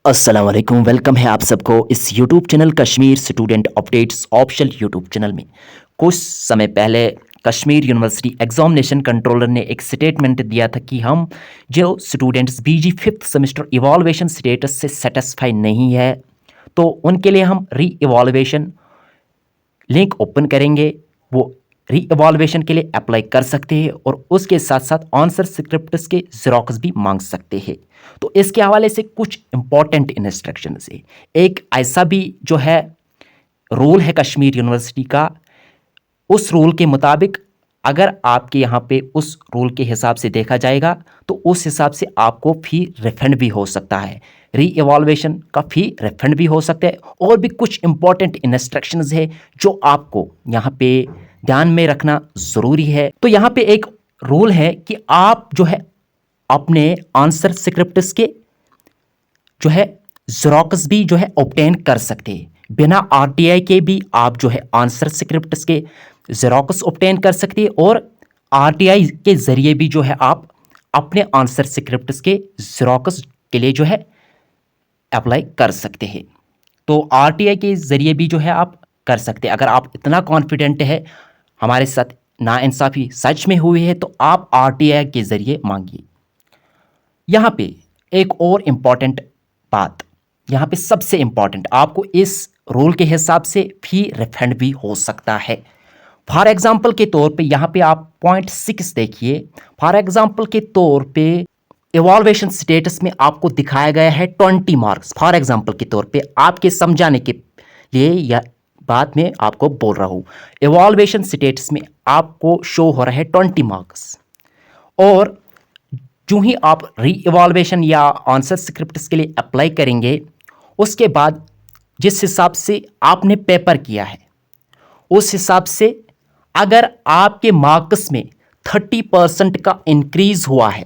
अस्सलाम वालेकुम। वेलकम है आप सबको इस YouTube channel Kashmir student updates official YouTube channel में। कुछ समय पहले कश्मीर यूनिवर्सिटी एग्जामिनेशन कंट्रोलर ने एक स्टेटमेंट दिया था कि हम जो स्टूडेंट्स बीजी फिफ्थ सेमेस्टर इवॉल्वेशन स्टेटस से सेटिस्फाई नहीं है तो उनके लिए हम री इवॉल्वेशन लिंक ओपन करेंगे। वो री इवॉल्वेशन के लिए अप्लाई कर सकते हैं और उसके साथ साथ आंसर स्क्रिप्ट्स के ज़ेरॉक्स भी मांग सकते हैं। तो इसके हवाले से कुछ इंपॉर्टेंट इंस्ट्रक्शंस है। एक ऐसा भी जो है रूल है कश्मीर यूनिवर्सिटी का, उस रूल के मुताबिक अगर आपके यहाँ पे उस रूल के हिसाब से देखा जाएगा तो उस हिसाब से आपको फ़ी रिफंड भी हो सकता है, री इवॉल्वेशन का फ़ी रिफंड भी हो सकता है। और भी कुछ इंपॉर्टेंट इंस्ट्रक्शंस है जो आपको यहाँ पे ध्यान में रखना ज़रूरी है। तो यहाँ पे एक रूल है कि आप जो है अपने आंसर स्क्रिप्ट्स के जो है ज़ेरॉक्स भी जो है ऑब्टेन कर सकते हैं। बिना आरटीआई के भी आप जो है आंसर स्क्रिप्ट्स के ज़ेरॉक्स ऑब्टेन कर सकते हैं और आरटीआई के ज़रिए भी जो है आप अपने आंसर स्क्रिप्ट्स के ज़ेरॉक्स के लिए जो है अप्लाई कर सकते हैं। तो आरटीआई के ज़रिए भी जो है आप कर सकते हैं। अगर आप इतना कॉन्फिडेंट है हमारे साथ नाइंसाफ़ी सच में हुई है तो आप आरटीआई के ज़रिए मांगिए। यहाँ पे एक और इम्पॉर्टेंट बात, यहाँ पे सबसे इम्पॉर्टेंट, आपको इस रूल के हिसाब से फी रिफंड भी हो सकता है। फॉर एग्जांपल के तौर पे यहाँ पे आप पॉइंट 6 देखिए। फॉर एग्जांपल के तौर पे इवॉल्वेशन स्टेटस में आपको दिखाया गया है 20 मार्क्स। फॉर एग्जांपल के तौर पे आपके समझाने के लिए यह बात मैं आपको बोल रहा हूँ। इवॉल्वेशन स्टेटस में आपको शो हो रहा है 20 मार्क्स और जो ही आप री इवॉल्वेशन या आंसर स्क्रिप्ट्स के लिए अप्लाई करेंगे उसके बाद जिस हिसाब से आपने पेपर किया है उस हिसाब से अगर आपके मार्क्स में 30% का इंक्रीज हुआ है,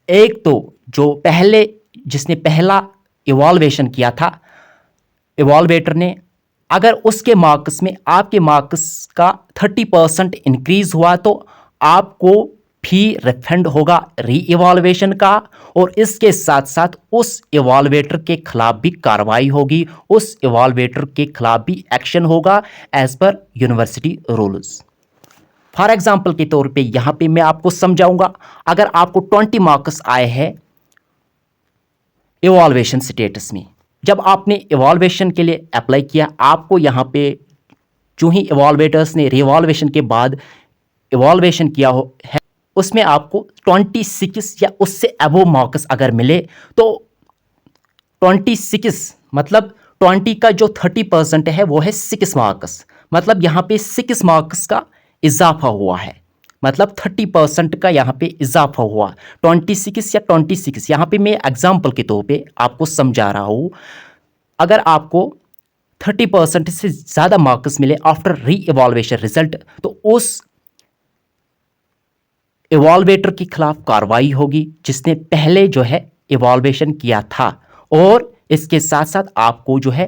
एक तो जो पहले जिसने पहला इवॉल्वेशन किया था इवॉल्वेटर ने, अगर उसके मार्क्स में आपके मार्क्स का 30% इंक्रीज हुआ तो आपको फी रिफंड होगा री इवॉल्वेशन का। और इसके साथ साथ उस इवॉल्वेटर के खिलाफ भी कार्रवाई होगी, उस इवॉल्वेटर के खिलाफ भी एक्शन होगा as per university rules. For example के तौर पे यहाँ पे मैं आपको समझाऊंगा। अगर आपको 20 मार्क्स आए हैं इवॉल्वेशन स्टेटस में, जब आपने इवॉल्वेशन के लिए अप्लाई किया आपको यहाँ पे जो ही इवॉल्वेटर्स ने रिवॉल्वेशन के बाद इवॉल्वेशन किया हो है उसमें आपको 26 या उससे अबव मार्क्स अगर मिले तो 26 मतलब 20 का जो 30% है वो है 6 मार्क्स, मतलब यहाँ पे 6 मार्क्स का इजाफा हुआ है, मतलब 30% का यहाँ पे इजाफा हुआ। 26 या 26 यहाँ पे मैं एग्जाम्पल के तौर पे आपको समझा रहा हूँ। अगर आपको 30% से ज़्यादा मार्क्स मिले आफ्टर री इवॉल्वेशन रिजल्ट तो उस इवॉल्वेटर के खिलाफ कार्रवाई होगी जिसने पहले जो है इवॉल्वेशन किया था और इसके साथ साथ आपको जो है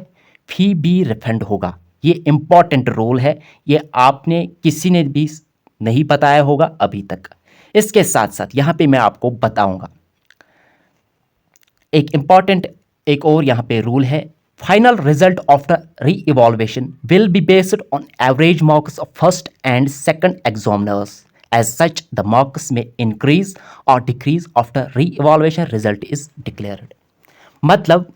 फी भी रिफंड होगा। ये इंपॉर्टेंट रूल है, ये आपने किसी ने भी नहीं बताया होगा अभी तक। इसके साथ साथ यहाँ पे मैं आपको बताऊंगा एक इंपॉर्टेंट एक और यहाँ पे रूल है। Final result of the re evaluation will be based on average marks of first and second examiners. As such, the marks may increase or decrease after re-evaluation result is declared. मतलब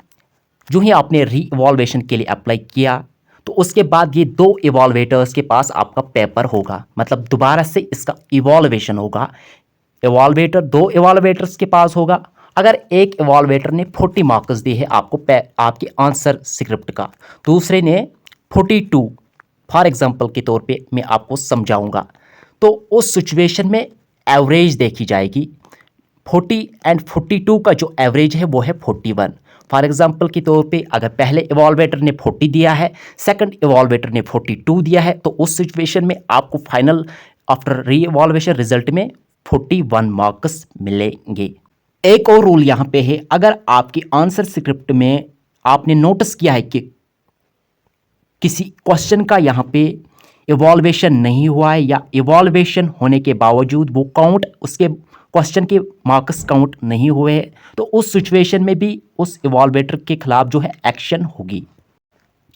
जो ही आपने री-इवॉल्वेशन के लिए apply किया तो उसके बाद ये 2 इवॉल्वेटर्स के पास आपका पेपर होगा, मतलब दोबारा से इसका इवॉल्वेशन होगा। इवॉल्वेटर 2 इवॉल्वेटर्स के पास होगा। अगर एक इवॉल्वेटर ने 40 मार्क्स दिए हैं आपको आपके आंसर स्क्रिप्ट का, दूसरे ने 42, फॉर एग्जांपल के तौर पे मैं आपको समझाऊंगा, तो उस सिचुएशन में एवरेज देखी जाएगी। 40 एंड 42 का जो एवरेज है वो है 41। फॉर एग्जांपल के तौर पे अगर पहले इवॉल्वेटर ने 40 दिया है, सेकंड इवॉल्वेटर ने 42 दिया है, तो उस सिचुएशन में आपको फाइनल आफ्टर री इवॉल्वेशन रिजल्ट में 41 मार्क्स मिलेंगे। एक और रूल यहाँ पे है, अगर आपकी आंसर स्क्रिप्ट में आपने नोटिस किया है कि किसी क्वेश्चन का यहाँ पे इवॉल्वेशन नहीं हुआ है या इवॉल्वेशन होने के बावजूद वो काउंट उसके क्वेश्चन के मार्क्स काउंट नहीं हुए हैं, तो उस सिचुएशन में भी उस इवॉल्वेटर के खिलाफ जो है एक्शन होगी।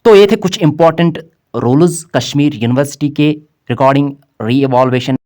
तो ये थे कुछ इंपॉर्टेंट रूल्स कश्मीर यूनिवर्सिटी के रिगार्डिंग री इवॉल्वेशन